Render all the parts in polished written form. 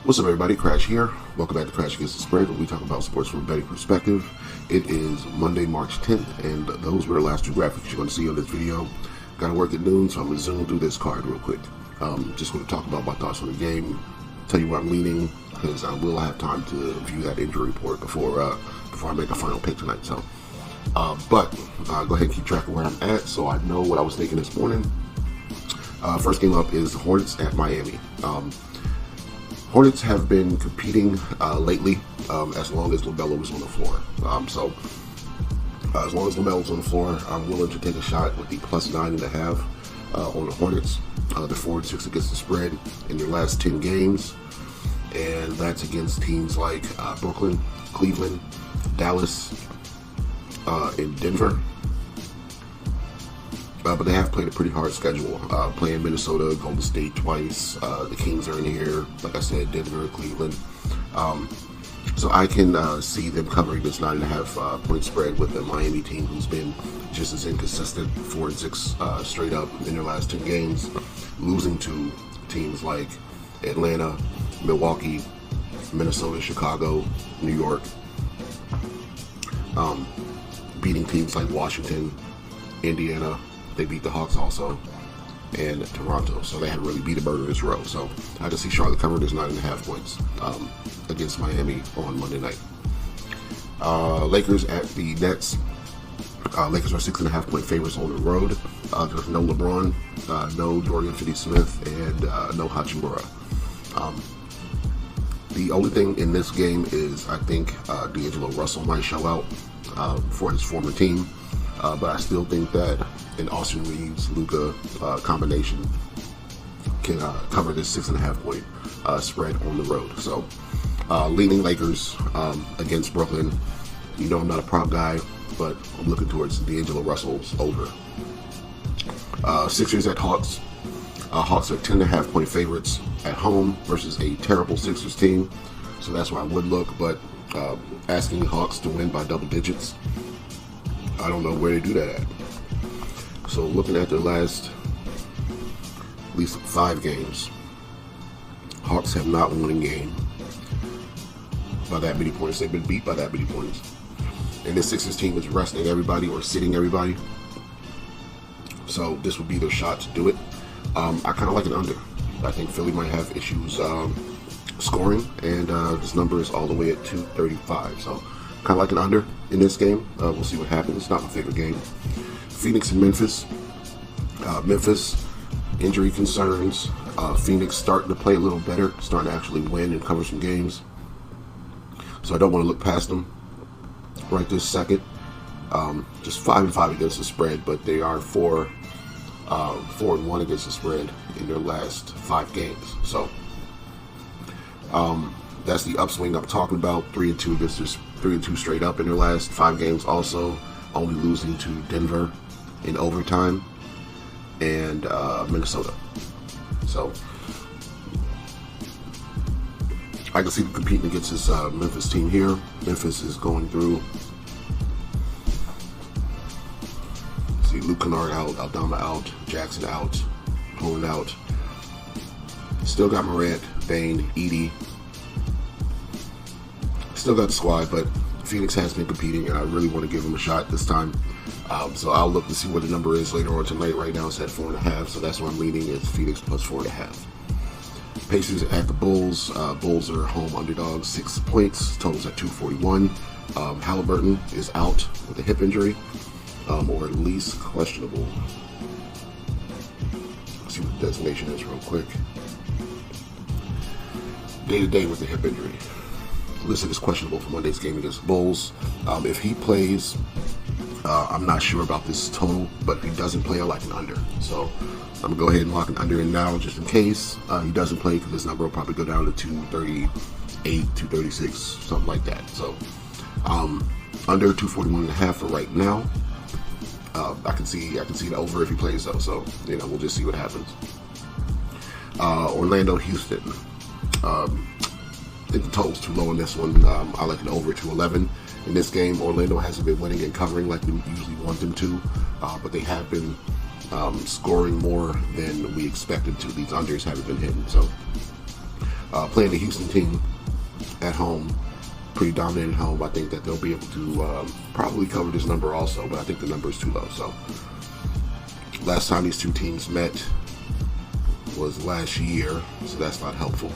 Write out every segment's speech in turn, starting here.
What's up, everybody? Crash here. Welcome back to Crash Against the Spread, where we talk about sports from a betting perspective. It is Monday, March 10th, and those were the last two graphics you're going to see on this video. Got to work at noon, so I'm going to zoom through this card real quick. Just going to talk about my thoughts on the game, tell you where I'm leaning, because I will have time to view that injury report before I make a final pick tonight. So, but go ahead and keep track of where I'm at, so I know what I was thinking this morning. First game up is the Hornets at Miami. Hornets have been competing lately as long as LaMelo was on the floor. As long as LaMelo's on the floor, I'm willing to take a shot with the plus 9.5 on the Hornets. They're 4-6 against the spread in their last 10 games, and that's against teams like Brooklyn, Cleveland, Dallas, and Denver. But they have played a pretty hard schedule, playing Minnesota, Golden State twice. The Kings are in here, like I said, Denver, Cleveland. So I can see them covering this 9.5 point spread with the Miami team, who's been just as inconsistent, 4-6 straight up in their last 10 games, losing to teams like Atlanta, Milwaukee, Minnesota, Chicago, New York, beating teams like Washington, Indiana. They beat the Hawks also, and Toronto, so they had really beat a murderous row. So I can see Charlotte covering this 9.5 points against Miami on Monday night. Lakers at the Nets. Lakers are 6.5 point favorites on the road. There's no LeBron, no Dorian Finney-Smith, and no Hachimura. The only thing in this game is I think D'Angelo Russell might show out for his former team. But I still think that an Austin Reeves Luka combination can cover this 6.5 point spread on the road. So leaning Lakers against Brooklyn. You know I'm not a prop guy, but I'm looking towards D'Angelo Russell's over. Sixers at Hawks. Hawks are 10.5 point favorites at home versus a terrible Sixers team. So that's where I would look, but asking Hawks to win by double digits, I don't know where they do that at. So looking at their last at least 5 games, Hawks have not won a game by that many points. They've been beat by that many points. And this Sixers team is resting everybody or sitting everybody. So this would be their shot to do it. I kind of like an under. I think Philly might have issues scoring, and this number is all the way at 235. So kind of like an under in this game. We'll see what happens. It's not my favorite game. Phoenix and Memphis. Memphis, injury concerns. Phoenix starting to play a little better, starting to actually win and cover some games. So I don't want to look past them right this second. Just 5-5 against the spread, but they are 4-1 against the spread in their last 5 games. So that's the upswing I'm talking about. 3-2 against this. 3-2 straight up in their last 5 games. Also, only losing to Denver in overtime and Minnesota. So I can see them competing against this Memphis team here. Memphis is going through. See, Luke Kennard out, Aldama out, Jackson out, Holland out. Still got Morant, Bane, Edey. Still got the squad, but Phoenix has been competing, and I really want to give them a shot this time. So I'll look to see what the number is later on tonight. Right now it's at 4.5, so that's where I'm leaning. It's Phoenix plus 4.5. Pacers at the Bulls. Bulls are home underdogs, 6 points. Totals at 241. Halliburton is out with a hip injury, or at least questionable. Let's see what the designation is real quick. Day-to-day with the hip injury. Listed as questionable for Monday's game against the Bulls. If he plays, I'm not sure about this total, but if he doesn't play, I like an under. So I'm going to go ahead and lock an under in now just in case he doesn't play, because this number will probably go down to 238, 236, something like that. So under 241.5 for right now. I can see the over if he plays though. So we'll just see what happens. Orlando, Houston. I think the total's too low in this one. I like an over 211. In this game, Orlando hasn't been winning and covering like we usually want them to, but they have been scoring more than we expected to. These unders haven't been hitting, so Playing the Houston team at home, pretty dominant at home. I think that they'll be able to probably cover this number also, but I think the number is too low. So last time these two teams met was last year, so that's not helpful.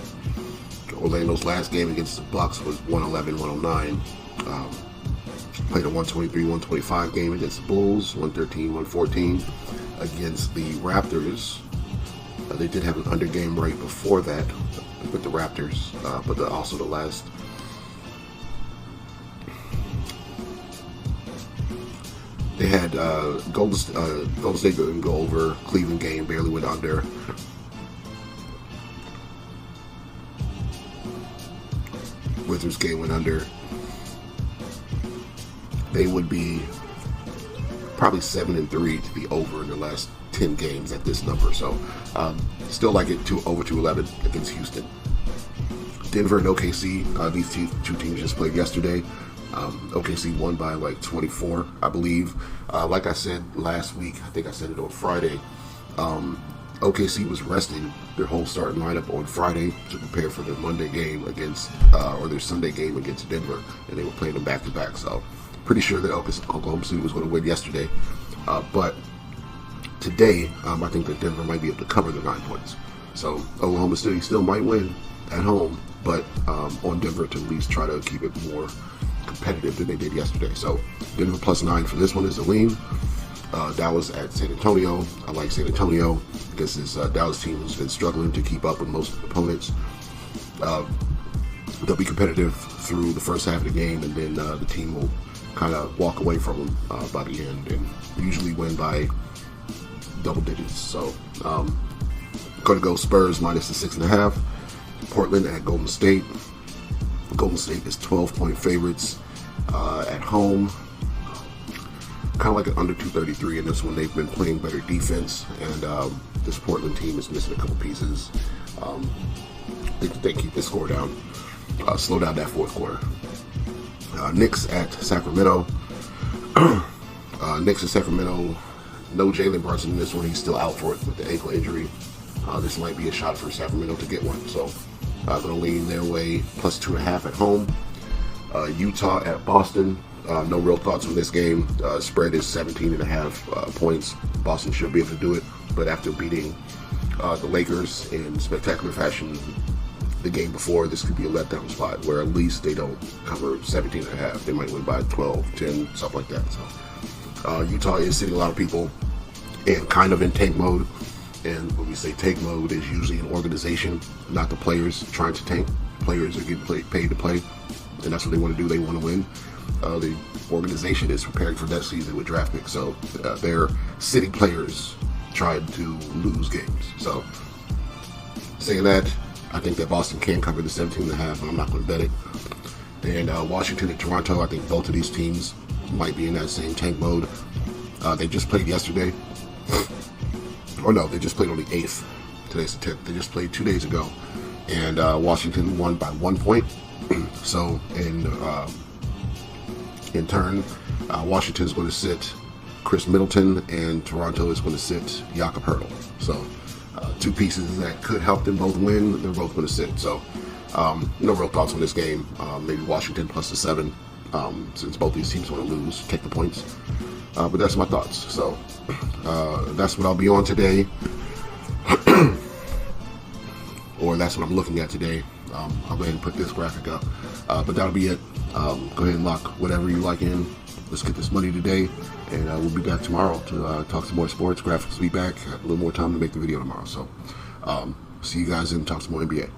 Orlando's last game against the Bucks was 111-109. Played a 123-125 game against the Bulls, 113-114 against the Raptors. They did have an under game right before that with the Raptors, but also the last. They had Golden State didn't go over. Cleveland game barely went under. Wizards game went under. They would be probably 7-3 to be over in the last 10 games at this number. So still like it over 211 against Houston. Denver and OKC, these two teams just played yesterday. OKC won by like 24, I believe. Like I said last week, I think I said it on Friday, OKC was resting their whole starting lineup on Friday to prepare for their Monday game against, or their Sunday game against Denver, and they were playing them back to back. So pretty sure that Oklahoma City was going to win yesterday. But today, I think that Denver might be able to cover the 9 points. So Oklahoma City still might win at home, but on Denver to at least try to keep it more competitive than they did yesterday. So Denver +9 for this one is a lean. Dallas at San Antonio. I like San Antonio because this Dallas team has been struggling to keep up with most opponents. They'll be competitive through the first half of the game, and then the team will kind of walk away from them by the end, and usually win by double digits. So going to go Spurs minus the 6.5. Portland at Golden State. Golden State is 12-point favorites at home. Kind of like an under 233 in this one. They've been playing better defense, and this Portland team is missing a couple pieces. They keep this score down, slow down that fourth quarter. Knicks at Sacramento. Knicks at Sacramento. No Jalen Brunson in this one. He's still out for it with the ankle injury. This might be a shot for Sacramento to get one. So going to lean their way +2.5 at home. Utah at Boston. No real thoughts on this game. Spread is 17.5 points. Boston should be able to do it, but after beating the Lakers in spectacular fashion the game before, this could be a letdown spot where at least they don't cover 17.5. They might win by 12, 10, something like that. So Utah is sitting a lot of people and kind of in tank mode. And when we say tank mode, is usually an organization, not the players trying to tank. Players are getting paid to play, and that's what they want to do. They want to win. The organization is preparing for that season with draft picks, so they're sitting players trying to lose games. So saying that, I think that Boston can cover the 17.5, and I'm not going to bet it. And Washington and Toronto, I think both of these teams might be in that same tank mode. They just played yesterday. Or no, they just played on the 8th. Today's the 10th. They just played 2 days ago. And Washington won by 1 point. So in turn, Washington is going to sit Chris Middleton, and Toronto is going to sit Jakob Poeltl. So two pieces that could help them both win. They're both going to sit. So no real thoughts on this game. Maybe Washington +7, since both these teams want to lose, take the points. But that's my thoughts. So that's what I'll be on today. Or that's what I'm looking at today. I'll go ahead and put this graphic up. But that'll be it. Go ahead and lock whatever you like in. Let's get this money today. And we'll be back tomorrow to talk some more sports. Graphics will be back. I have a little more time to make the video tomorrow. So see you guys and talk some more NBA.